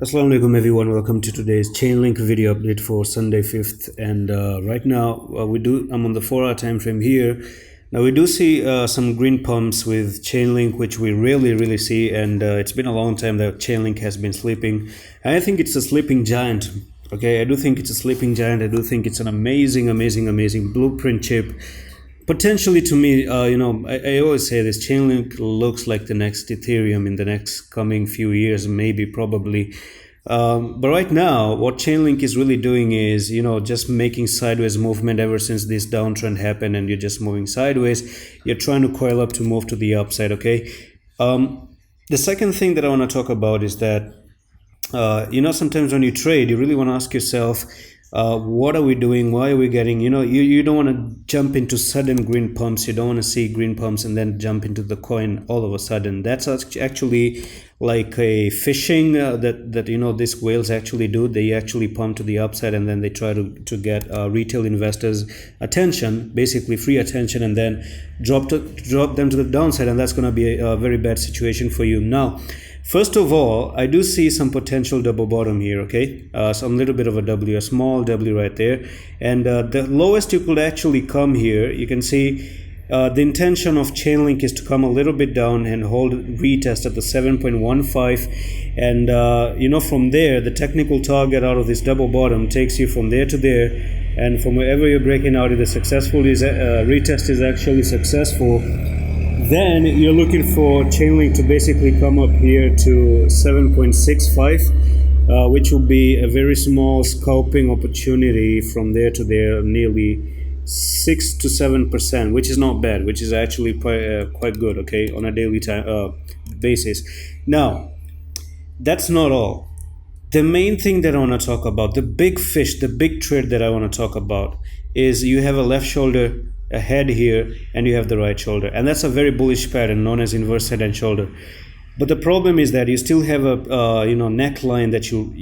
Assalamu alaikum everyone, welcome to today's Chainlink video update for Sunday 5th. And right now I'm on the 4-hour time frame here. Now we do see some green pumps with Chainlink, which we really see, and it's been a long time that Chainlink has been sleeping. And I think it's a sleeping giant. Okay, I do think it's a sleeping giant. I do think it's an amazing blueprint chip. Potentially, to me, I always say this, Chainlink looks like the next Ethereum in the next coming few years, maybe, probably. But right now, what Chainlink is really doing is, just making sideways movement ever since this downtrend happened, and you're just moving sideways. You're trying to coil up to move to the upside, okay? The second thing that I want to talk about is that, sometimes when you trade, you really want to ask yourself, what are we doing? Why are we getting, you don't want to jump into sudden green pumps. You don't want to see green pumps and then jump into the coin all of a sudden. That's actually like a fishing that these whales actually do. They actually pump to the upside and then they try to get retail investors' attention, basically free attention, and then drop them to the downside, and that's going to be a very bad situation for you. Now, first of all, I do see some potential double bottom here, okay? Some little bit of a W, a small W right there. And the lowest you could actually come here, you can see the intention of Chainlink is to come a little bit down and hold retest at the 7.15. And, from there, the technical target out of this double bottom takes you from there to there. And from wherever you're breaking out, if the retest is actually successful, then you're looking for Chainlink to basically come up here to 7.65, which will be a very small scalping opportunity from there to there, nearly 6 to 7%, which is not bad, which is actually quite good, okay, on a daily time basis. Now, that's not all. The main thing that I want to talk about, the big fish, the big trade that I want to talk about, is you have a left shoulder, a head here, and you have the right shoulder, and that's a very bullish pattern known as inverse head and shoulder. But the problem is that you still have a neckline that you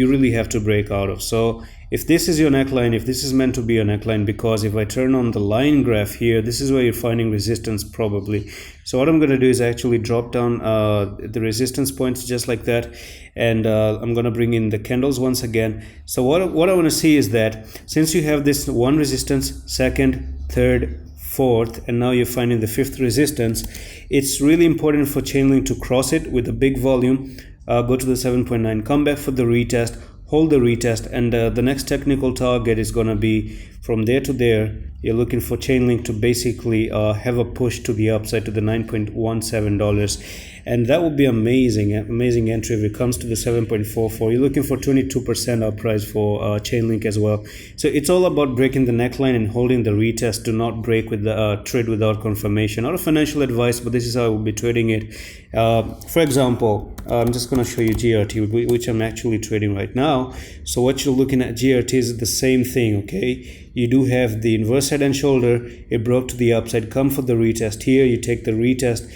really have to break out of. So if this is your neckline, if this is meant to be a neckline, because if I turn on the line graph here, this is where you're finding resistance probably. So what I'm going to do is actually drop down the resistance points just like that, and I'm going to bring in the candles once again. So what I want to see is that since you have this one resistance, second, third, fourth, and now you're finding the fifth resistance, it's really important for Chainlink to cross it with a big volume, go to the 7.9, come back for the retest, hold the retest, and the next technical target is going to be from there to there. You're looking for Chainlink to basically have a push to the upside to the $9.17, and that would be amazing entry if it comes to the 7.44. You're looking for 22% uprise for Chainlink as well. So it's all about breaking the neckline and holding the retest. Do not break with the trade without confirmation. Not a financial advice, but this is how I will be trading it. For example, I'm just going to show you GRT, which I'm actually trading right now. So what you're looking at GRT is the same thing, okay? You do have the inverse head and shoulder. It broke to the upside. Come for the retest here. You take the retest.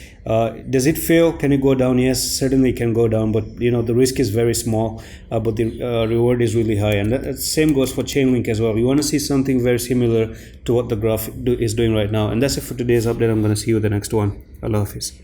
Does it fail? Can it go down? Yes, certainly it can go down, but the risk is very small, but the reward is really high. And the same goes for Chainlink as well. You want to see something very similar to what the graph is doing right now. And that's it for today's update. I'm going to see you in the next one. Allah Hafiz.